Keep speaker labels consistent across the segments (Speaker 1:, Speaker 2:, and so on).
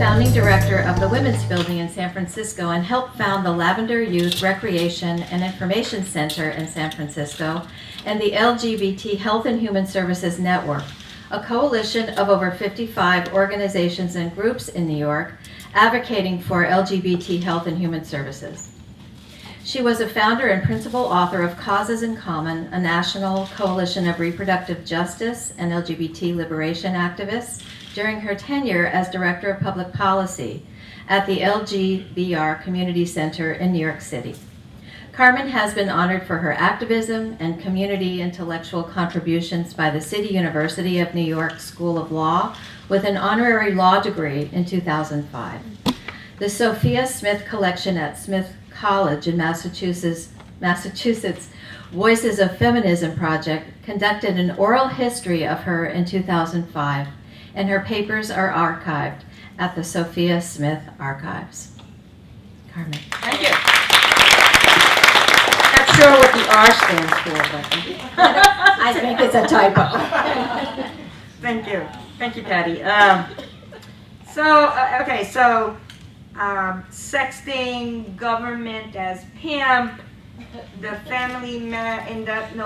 Speaker 1: founding director of the Women's Building in San Francisco and helped found the Lavender Youth Recreation and Information Center in San Francisco and the LGBT Health and Human Services Network, a coalition of over 55 organizations and groups in New York advocating for LGBT health and human services. She was a founder and principal author of Causes in Common, a national coalition of reproductive justice and LGBT liberation activists during her tenure as Director of Public Policy at the LGBR Community Center in New York City. Carmen has been honored for her activism and community intellectual contributions by the City University of New York School of Law with an honorary law degree in 2005. The Sophia Smith Collection at Smith College in Massachusetts Voices of Feminism Project conducted an oral history of her in 2005, and her papers are archived at the Sophia Smith Archives. Carmen.
Speaker 2: Thank you. Not sure what the R stands for, but
Speaker 1: I think it's a typo.
Speaker 2: Thank you. Thank you, Patty. Sexting, government as pimp, the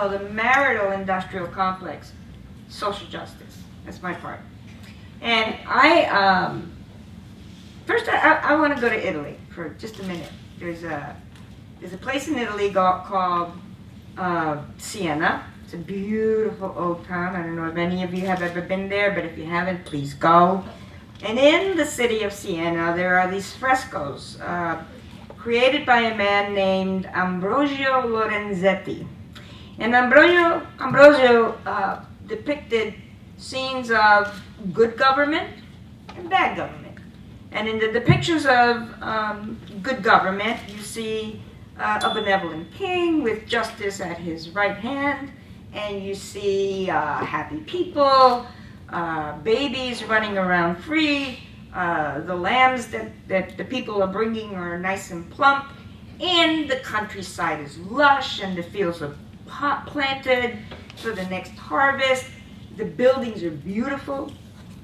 Speaker 2: the marital industrial complex, social justice. That's my part. And I want to go to Italy for just a minute. There's a place in Italy called Siena. It's a beautiful old town. I don't know if any of you have ever been there, but if you haven't, please go. And in the city of Siena, there are these frescoes created by a man named Ambrosio Lorenzetti. And Ambrosio depicted scenes of good government and bad government. And in the depictions of good government, you see a benevolent king with justice at his right hand, and you see happy people, babies running around free, the lambs that the people are bringing are nice and plump, and the countryside is lush, and the fields are planted for the next harvest. The buildings are beautiful,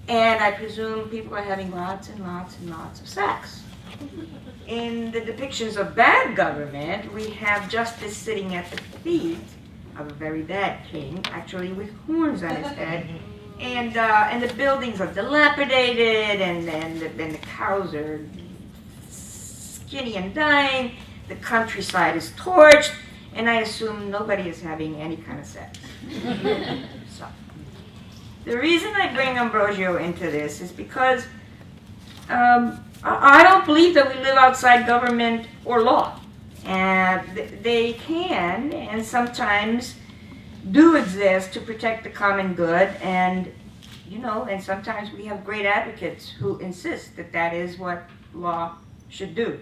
Speaker 2: and I presume people are having lots and lots and lots of sex. In the depictions of bad government, we have justice sitting at the feet of a very bad king, actually with horns on his head, and the buildings are dilapidated, and the cows are skinny and dying, the countryside is torched, and I assume nobody is having any kind of sex. So, the reason I bring Ambrosio into this is because I don't believe that we live outside government or law. And they can and sometimes do exist to protect the common good, and and sometimes we have great advocates who insist that that is what law should do.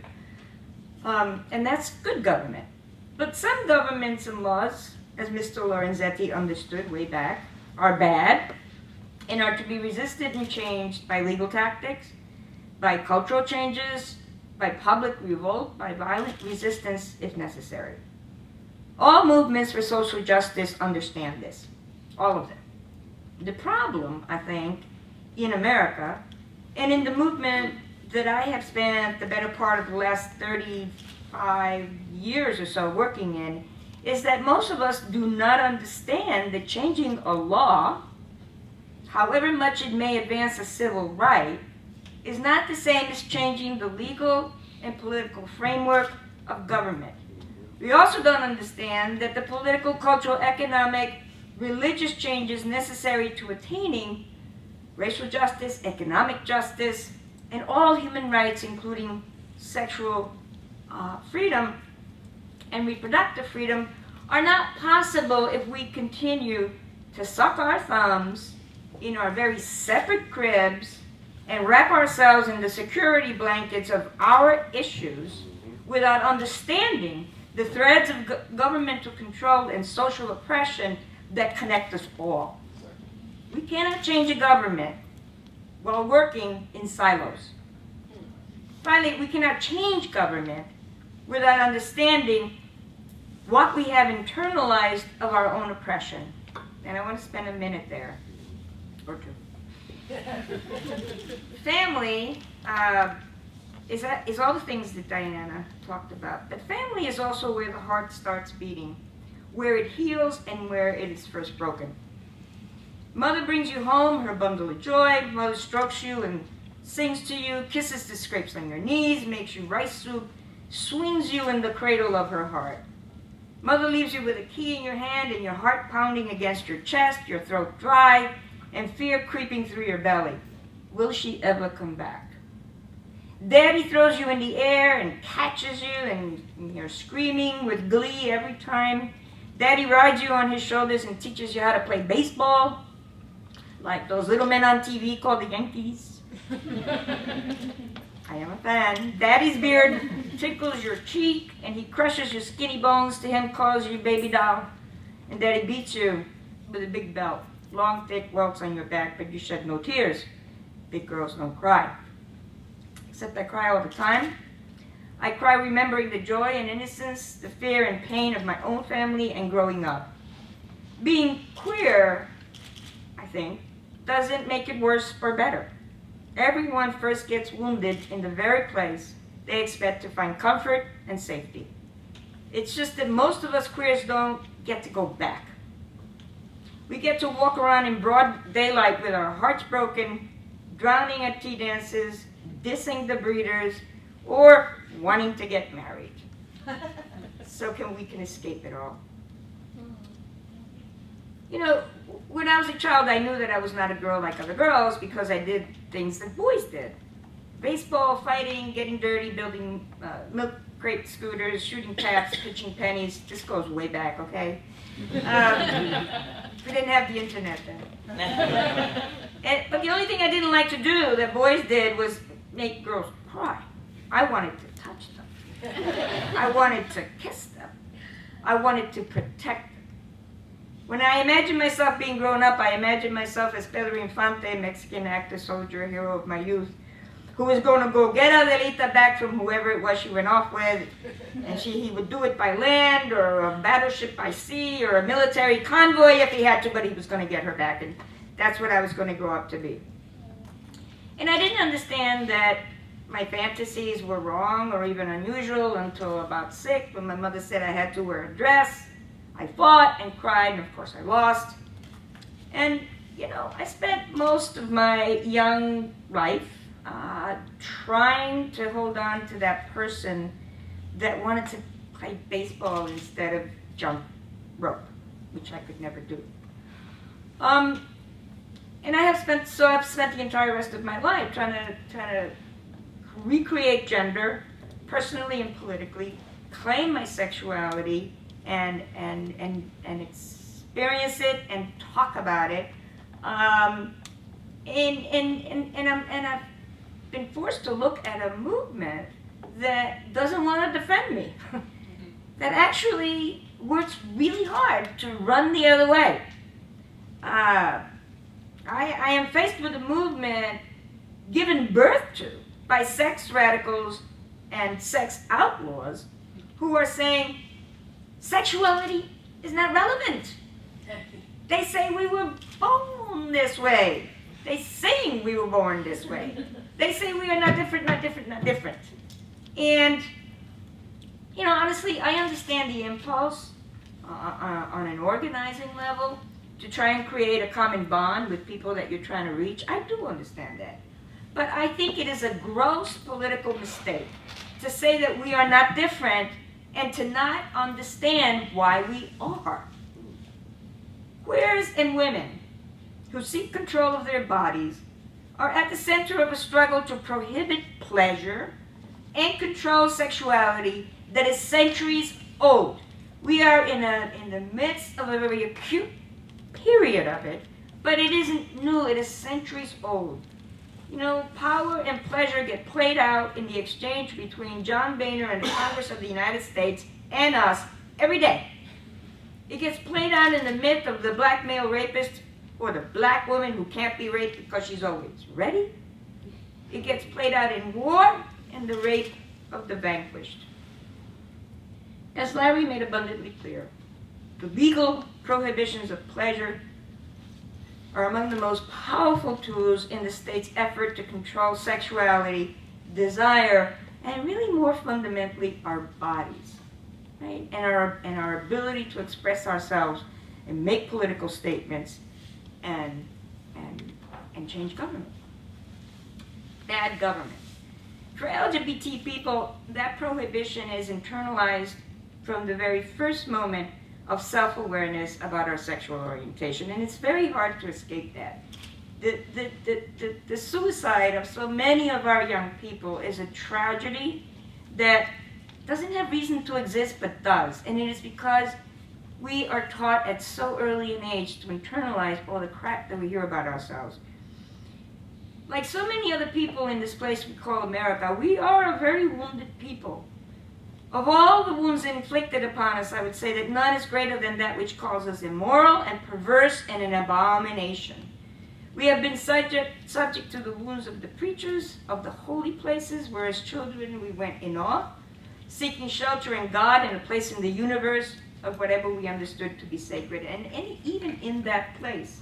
Speaker 2: And that's good government. But some governments and laws, as Mr. Lorenzetti understood way back, are bad and are to be resisted and changed by legal tactics, by cultural changes, by public revolt, by violent resistance if necessary. All movements for social justice understand this, all of them. The problem, I think, in America, and in the movement that I have spent the better part of the last 35 years or so working in, is that most of us do not understand that changing a law, however much it may advance a civil right, is not the same as changing the legal and political framework of government. We also don't understand that the political, cultural, economic, religious changes necessary to attaining racial justice, economic justice, and all human rights, including sexual freedom and reproductive freedom, are not possible if we continue to suck our thumbs in our very separate cribs and wrap ourselves in the security blankets of our issues without understanding the threads of governmental control and social oppression that connect us all. We cannot change a government while working in silos. Finally, we cannot change government without understanding what we have internalized of our own oppression. And I want to spend a minute there, or two. Family is all the things that Diana talked about. But family is also where the heart starts beating, where it heals and where it is first broken. Mother brings you home, her bundle of joy. Mother strokes you and sings to you, kisses the scrapes on your knees, makes you rice soup, swings you in the cradle of her heart. Mother leaves you with a key in your hand and your heart pounding against your chest, your throat dry, and fear creeping through your belly. Will she ever come back? Daddy throws you in the air and catches you, and you're screaming with glee every time. Daddy rides you on his shoulders and teaches you how to play baseball, like those little men on TV called the Yankees. I am a fan. Daddy's beard tickles your cheek, and he crushes your skinny bones. To him calls you baby doll. And Daddy beats you with a big belt. Long, thick welts on your back, but you shed no tears. Big girls don't cry. Except I cry all the time. I cry remembering the joy and innocence, the fear and pain of my own family and growing up. Being queer, I think, doesn't make it worse or better. Everyone first gets wounded in the very place they expect to find comfort and safety. It's just that most of us queers don't get to go back. We get to walk around in broad daylight with our hearts broken, drowning at tea dances, dissing the breeders, or wanting to get married. So we can escape it all. You know, when I was a child, I knew that I was not a girl like other girls because I did things that boys did. Baseball, fighting, getting dirty, building milk crate scooters, shooting taps, pitching pennies. This goes way back, okay? We didn't have the internet then. But the only thing I didn't like to do that boys did was make girls cry. I wanted to touch them. I wanted to kiss them. I wanted to protect them. When I imagined myself being grown up, I imagined myself as Pedro Infante, Mexican actor, soldier, hero of my youth, who was going to go get Adelita back from whoever it was she went off with, and he would do it by land, or a battleship by sea, or a military convoy if he had to, but he was going to get her back, and that's what I was going to grow up to be. And I didn't understand that my fantasies were wrong or even unusual until about 6, when my mother said I had to wear a dress. I fought and cried, and of course I lost. And, you know, I spent most of my young life trying to hold on to that person that wanted to play baseball instead of jump rope, which I could never do. And I've spent the entire rest of my life trying to recreate gender, personally and politically, claim my sexuality, and experience it and talk about it. And I've been forced to look at a movement that doesn't want to defend me, that actually works really hard to run the other way. I am faced with a movement given birth to by sex radicals and sex outlaws who are saying sexuality is not relevant. They say we were born this way. They say we were born this way. They say we are not different, not different, not different. And, you know, honestly, I understand the impulse on an organizing level to try and create a common bond with people that you're trying to reach. I do understand that. But I think it is a gross political mistake to say that we are not different and to not understand why we are. Queers and women who seek control of their bodies are at the center of a struggle to prohibit pleasure and control sexuality that is centuries old. We are in the midst of a very acute period of it, but it isn't new, it is centuries old. You know, power and pleasure get played out in the exchange between John Boehner and the Congress of the United States and us every day. It gets played out in the myth of the black male rapist or the black woman who can't be raped because she's always ready. It gets played out in war and the rape of the vanquished. As Larry made abundantly clear, the legal prohibitions of pleasure are among the most powerful tools in the state's effort to control sexuality, desire, and really more fundamentally, our bodies, right? And our ability to express ourselves and make political statements and change government. Bad government. For LGBT people, that prohibition is internalized from the very first moment of self-awareness about our sexual orientation, and it's very hard to escape that. The suicide of so many of our young people is a tragedy that doesn't have reason to exist but does, and it is because we are taught at so early an age to internalize all the crap that we hear about ourselves. Like so many other people in this place we call America, we are a very wounded people. Of all the wounds inflicted upon us, I would say that none is greater than that which calls us immoral and perverse and an abomination. We have been subject to the wounds of the preachers of the holy places, where as children we went in awe, seeking shelter in God and a place in the universe of whatever we understood to be sacred. And even in that place,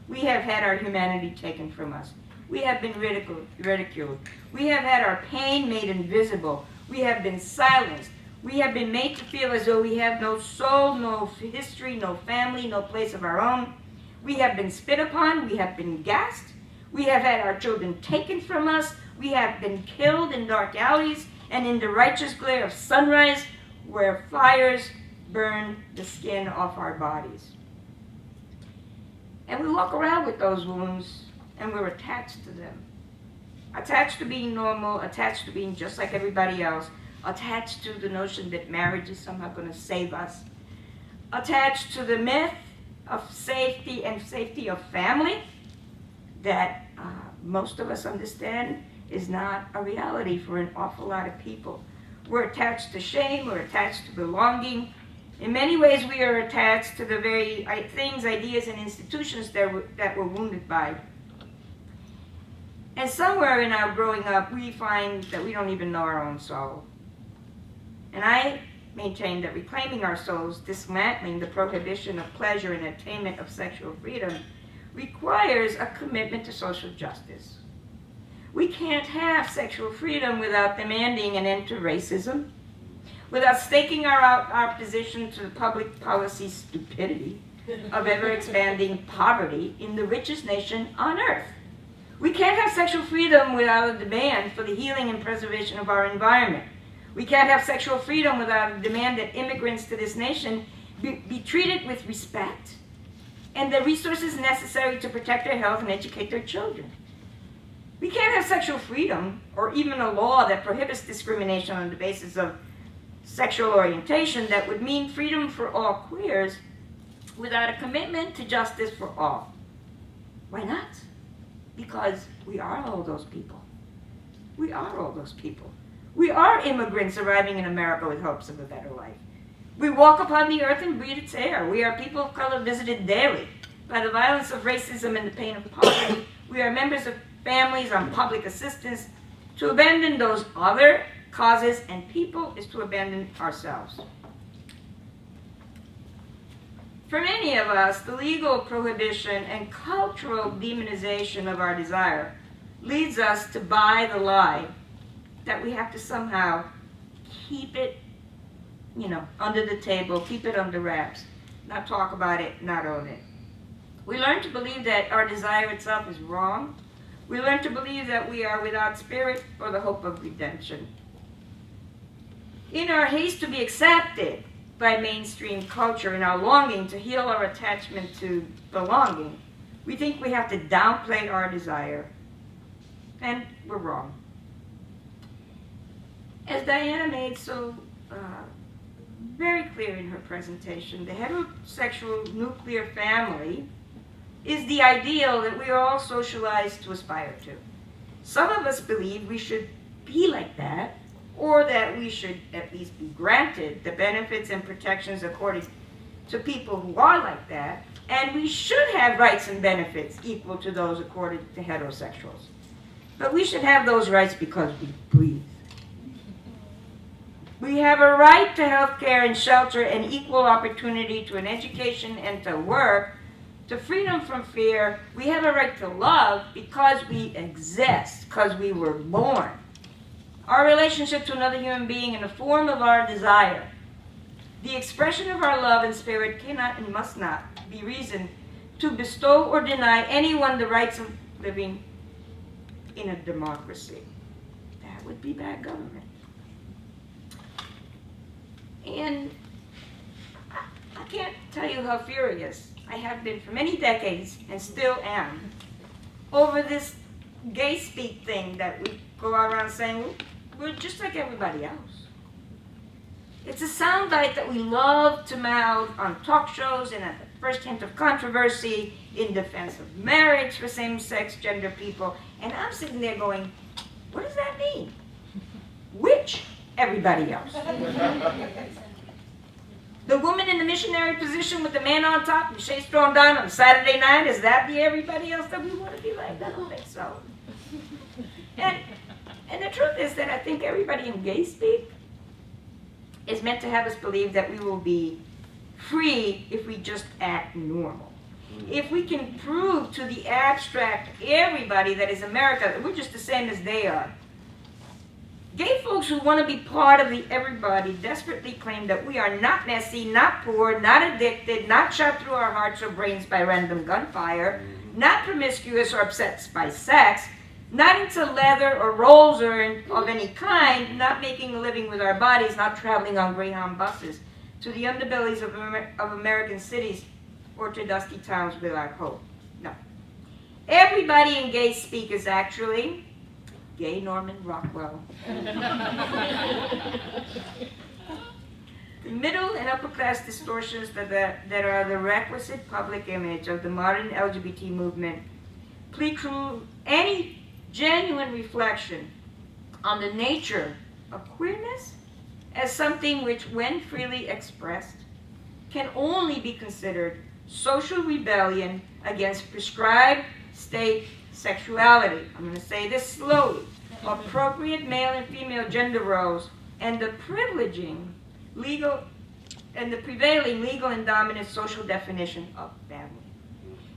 Speaker 2: we have had our humanity taken from us. We have been ridiculed. We have had our pain made invisible. We have been silenced. We have been made to feel as though we have no soul, no history, no family, no place of our own. We have been spit upon. We have been gassed. We have had our children taken from us. We have been killed in dark alleys and in the righteous glare of sunrise, where fires burn the skin off our bodies. And we walk around with those wounds, and we're attached to them. Attached to being normal, attached to being just like everybody else, attached to the notion that marriage is somehow going to save us, attached to the myth of safety and safety of family that most of us understand is not a reality for an awful lot of people. We're attached to shame, we're attached to belonging. In many ways, we are attached to the very things, ideas, and institutions that we're wounded by. And somewhere in our growing up, we find that we don't even know our own soul. And I maintain that reclaiming our souls, dismantling the prohibition of pleasure and attainment of sexual freedom, requires a commitment to social justice. We can't have sexual freedom without demanding an end to racism, without staking our position to the public policy stupidity of ever-expanding poverty in the richest nation on earth. We can't have sexual freedom without a demand for the healing and preservation of our environment. We can't have sexual freedom without a demand that immigrants to this nation be treated with respect and the resources necessary to protect their health and educate their children. We can't have sexual freedom, or even a law that prohibits discrimination on the basis of sexual orientation that would mean freedom for all queers, without a commitment to justice for all. Why not? Because we are all those people. We are all those people. We are immigrants arriving in America with hopes of a better life. We walk upon the earth and breathe its air. We are people of color visited daily by the violence of racism and the pain of poverty. We are members of families on public assistance. To abandon those other causes and people is to abandon ourselves. For many of us, the legal prohibition and cultural demonization of our desire leads us to buy the lie that we have to somehow keep it, under the table, keep it under wraps, not talk about it, not own it. We learn to believe that our desire itself is wrong. We learn to believe that we are without spirit or the hope of redemption. In our haste to be accepted by mainstream culture and our longing to heal our attachment to belonging, we think we have to downplay our desire, and we're wrong. As Diana made so very clear in her presentation, the heterosexual nuclear family is the ideal that we are all socialized to aspire to. Some of us believe we should be like that, or that we should at least be granted the benefits and protections according to people who are like that, and we should have rights and benefits equal to those accorded to heterosexuals. But we should have those rights because we breathe. We have a right to health care and shelter and equal opportunity to an education and to work to freedom from fear. We have a right to love because we exist, because we were born. Our relationship to another human being in the form of our desire. The expression of our love and spirit cannot and must not be reason to bestow or deny anyone the rights of living in a democracy. That would be bad government. And I can't tell you how furious I have been for many decades, and still am, over this gay speak thing that we go around saying, we're just like everybody else. It's a soundbite that we love to mouth on talk shows and at the first hint of controversy in defense of marriage for same-sex gender people. And I'm sitting there going, what does that mean? Which everybody else? The woman in the missionary position with the man on top and shades thrown down on Saturday night, is that the everybody else that we want to be like? I don't think so. And the truth is that I think everybody in gay speak is meant to have us believe that we will be free if we just act normal. If we can prove to the abstract everybody that is America that we're just the same as they are. Gay folks who want to be part of the everybody desperately claim that we are not messy, not poor, not addicted, not shot through our hearts or brains by random gunfire, not promiscuous or obsessed by sex, not into leather or rolls or of any kind, not making a living with our bodies, not traveling on Greyhound buses to the underbellies of American cities or to dusty towns without hope. No. Everybody in gay speak is actually gay Norman Rockwell. The middle and upper class distortions that are the requisite public image of the modern LGBT movement preclude any genuine reflection on the nature of queerness as something which, when freely expressed, can only be considered social rebellion against prescribed state sexuality. I'm going to say this slowly. Appropriate male and female gender roles and the prevailing legal and dominant social definition of family.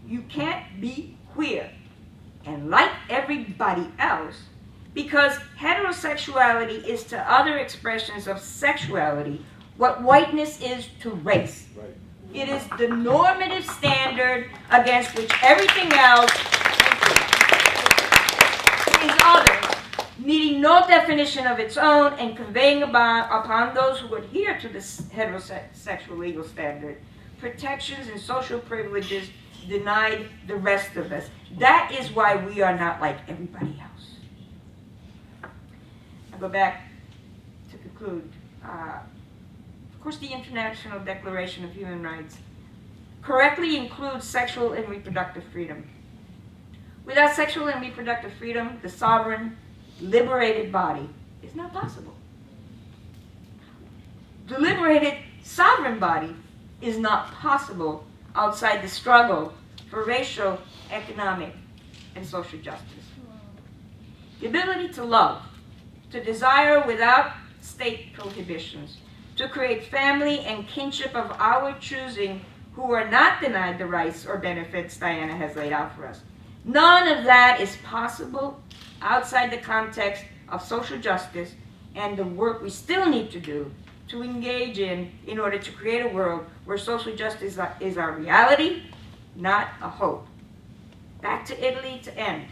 Speaker 2: You can't be queer and like everybody else because heterosexuality is to other expressions of sexuality what whiteness is to race. Right. It is the normative standard against which everything else is other, needing no definition of its own and conveying upon those who adhere to this heterosexual legal standard protections and social privileges denied the rest of us. That is why we are not like everybody else. I'll go back to conclude. Of course, the International Declaration of Human Rights correctly includes sexual and reproductive freedom. Without sexual and reproductive freedom, the sovereign, liberated body is not possible. The liberated, sovereign body is not possible outside the struggle for racial, economic, and social justice. The ability to love, to desire without state prohibitions, to create family and kinship of our choosing who are not denied the rights or benefits Diana has laid out for us. None of that is possible outside the context of social justice and the work we still need to do to engage in order to create a world where social justice is our reality, not a hope. Back to Italy to end.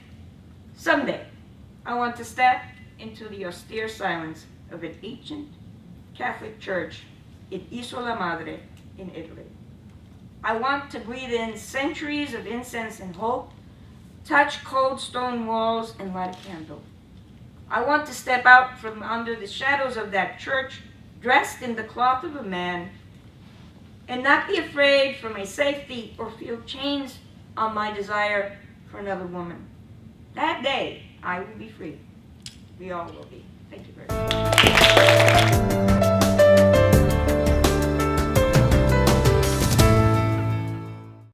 Speaker 2: Someday, I want to step into the austere silence of an ancient Catholic church in Isola Madre in Italy. I want to breathe in centuries of incense and hope, touch cold stone walls and light a candle. I want to step out from under the shadows of that church, dressed in the cloth of a man, and not be afraid for my safety or feel chains on my desire for another woman. That day, I will be free. We all will be. Thank you very much.